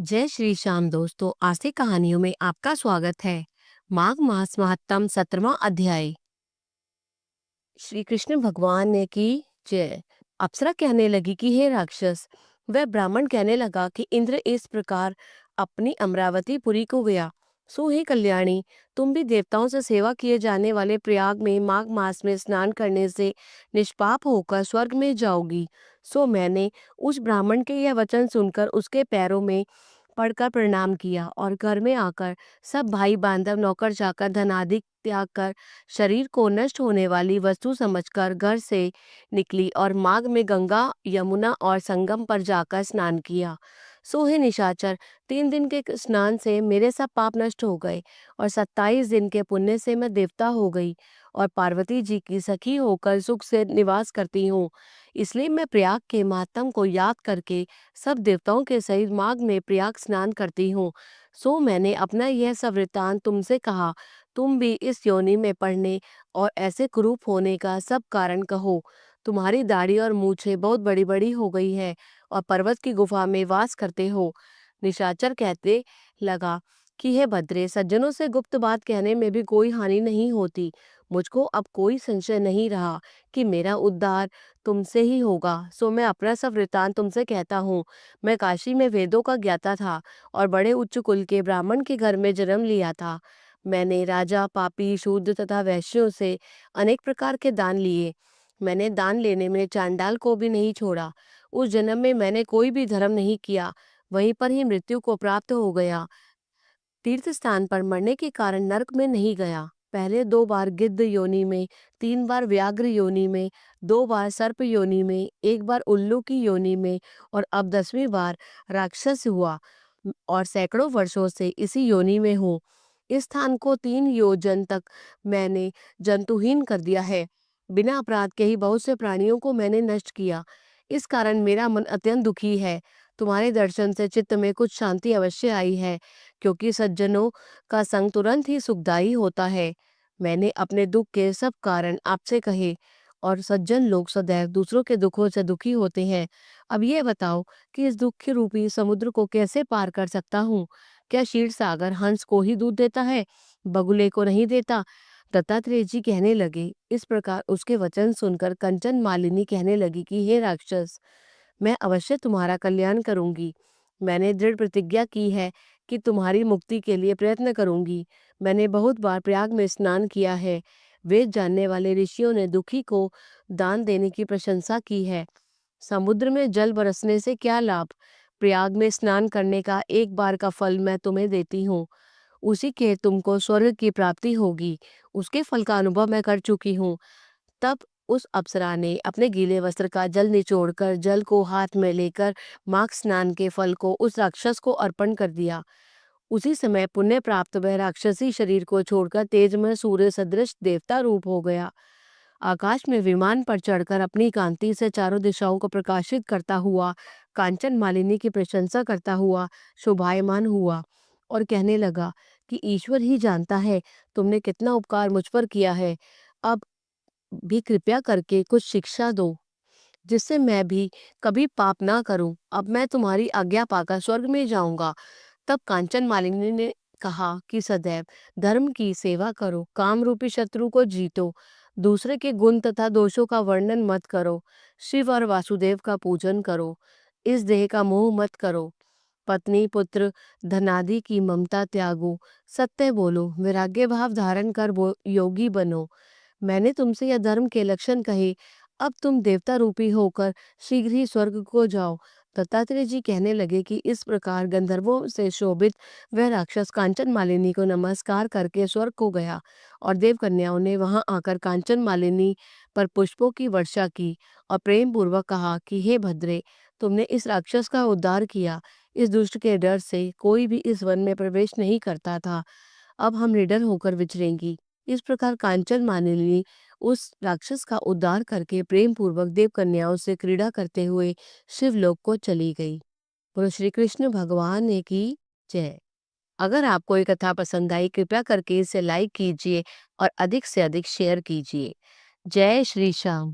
जय श्री श्याम दोस्तों, आज की कहानियों में आपका स्वागत है। माघ मास महत्तम 17वां अध्याय। श्री कृष्ण भगवान ने की जय। अप्सरा कहने लगी कि हे राक्षस। वह ब्राह्मण कहने लगा कि इंद्र इस प्रकार अपनी अमरावतीपुरी को गया। सो हे कल्याणी, तुम भी देवताओं से सेवा किए जाने वाले प्रयाग में माघ मास में स्नान करने से निष्पाप होकर स्वर्ग में जाओगी। सो मैंने उस ब्राह्मण के यह वचन सुनकर उसके पैरों में पढ़कर प्रणाम किया और घर में आकर सब भाई बांधव नौकर चाकर धनादि त्याग कर शरीर को नष्ट होने वाली वस्तु समझकर घर से निकली और माघ में गंगा यमुना और संगम पर जाकर स्नान किया। सो हे निशाचर, 3 दिन के स्नान से मेरे सब पाप नष्ट हो गए और 27 दिन के पुण्य से मैं देवता हो गई और पार्वती जी की सखी होकर सुख से निवास करती हूँ। इसलिए मैं प्रयाग के महात्म को याद करके सब देवताओं के सहित माघ में प्रयाग स्नान करती हूँ। सो मैंने अपना यह सब वृत्तांत तुमसे कहा। तुम भी इस योनि में पढ़ने और ऐसे कुरूप होने का सब कारण कहो। तुम्हारी दाढ़ी और मूछें बहुत बड़ी बड़ी हो गई है और पर्वत की गुफा में वास करते हो। निशाचर कहते लगा कि हे भद्रे, सज्जनों से गुप्त बात कहने में भी कोई हानि नहीं होती। मुझको अब कोई संशय नहीं रहा कि मेरा उद्धार तुमसे ही होगा। सो मैं अपना सब वृतांत तुमसे कहता हूँ। मैं काशी में वेदों का ज्ञाता था और बड़े उच्च कुल के ब्राह्मण के घर में जन्म लिया था। मैंने राजा, पापी, शूद्र तथा वैश्यों से अनेक प्रकार के दान लिए। मैंने दान लेने में चांडाल को भी नहीं छोड़ा। उस जन्म में मैंने कोई भी धर्म नहीं किया, वहीं पर ही मृत्यु को प्राप्त हो गया। तीर्थ स्थान पर मरने के कारण नरक में नहीं गया। पहले 2 बार गिद्ध योनि में, 3 बार व्याघ्र योनि में, 2 बार सर्प योनि में, 1 बार उल्लू की योनि में और अब 10वीं बार राक्षस हुआ और सैकड़ों वर्षों से इसी योनि में हूँ। इस स्थान को 3 योजन तक मैंने जंतुहीन कर दिया है। बिना अपराध के ही बहुत से प्राणियों को मैंने नष्ट किया। इस कारण मेरा मन अत्यंत दुखी है। तुम्हारे दर्शन से चित्त में कुछ शांति अवश्य आई है, क्योंकि सज्जनों का संग तुरंत ही सुखदायी होता है। मैंने अपने दुख के सब कारण आपसे कहे और सज्जन लोग सदैव दूसरों के दुखों से दुखी होते हैं। अब ये बताओ कि इस दुख के रूपी समुद्र को कैसे पार कर सकता हूँ। क्या क्षीर सागर हंस को ही दूध देता है, बगुले को नहीं देता। दत्तात्रेय जी कहने लगे। इस प्रकार उसके वचन सुनकर कंचन मालिनी कहने लगी कि हे राक्षस, मैं अवश्य तुम्हारा कल्याण करूंगी। मैंने दृढ़ प्रतिज्ञा की है कि तुम्हारी मुक्ति के लिए प्रयत्न करूंगी। मैंने बहुत बार प्रयाग में स्नान किया है। वेद जानने वाले ऋषियों ने दुखी को दान देने की प्रशंसा की है। समुद्र में जल बरसने से क्या लाभ। प्रयाग में स्नान करने का 1 बार का फल मैं तुम्हें देती हूँ। उसी के तुमको स्वर्ग की प्राप्ति होगी। उसके फल का अनुभव मैं कर चुकी हूँ। तब उस अप्सरा ने अपने गीले वस्त्र का जल निचोड़कर जल को हाथ में लेकर माघ स्नान के फल को उस राक्षस को अर्पण कर दिया। उसी समय पुण्य प्राप्त वह राक्षसी शरीर को छोड़कर तेजमय सूर्य सदृश देवता रूप हो गया। आकाश में विमान पर चढ़कर अपनी कांति से चारों दिशाओं को प्रकाशित करता हुआ कांचन मालिनी की प्रशंसा करता हुआ शोभायमान हुआ और कहने लगा कि ईश्वर ही जानता है तुमने कितना उपकार मुझ पर किया है। अब भी कृपया करके कुछ शिक्षा दो, जिससे मैं भी कभी पाप ना करूं। अब मैं तुम्हारी आज्ञा पाकर स्वर्ग में जाऊंगा। तब कांचन मालिनी ने कहा कि सदैव धर्म की सेवा करो, काम रूपी शत्रु को जीतो, दूसरे के गुण तथा दोषों का वर्णन मत करो, शिव और वासुदेव का पूजन करो, इस देह का मोह मत करो, पत्नी पुत्र धनादि की ममता त्यागो, सत्य बोलो, वैराग्य भाव धारण कर योगी बनो। मैंने तुमसे यह धर्म के लक्षण कहे। अब तुम देवता रूपी होकर शीघ्र ही स्वर्ग को जाओ। दत्तात्रेय जी कहने लगे कि इस प्रकार गंधर्वों से शोभित वह राक्षस कांचन मालिनी को नमस्कार करके स्वर्ग को गया और देव कन्याओं ने वहां आकर कांचन मालिनी पर पुष्पों की वर्षा की और प्रेम पूर्वक कहा कि हे भद्रे, तुमने इस राक्षस का उद्धार किया। इस दुष्ट के डर से कोई भी इस वन में प्रवेश नहीं करता था। अब हम निडर होकर विचरेंगी। इस प्रकार कांचन मालिनी उस राक्षस का उद्धार करके प्रेम पूर्वक देव कन्याओं से क्रीड़ा करते हुए शिवलोक को चली गई। बोलो श्री कृष्ण भगवान ने की जय। अगर आपको ये कथा पसंद आई, कृपया करके इसे लाइक कीजिए और अधिक से अधिक शेयर कीजिए। जय श्री श्याम।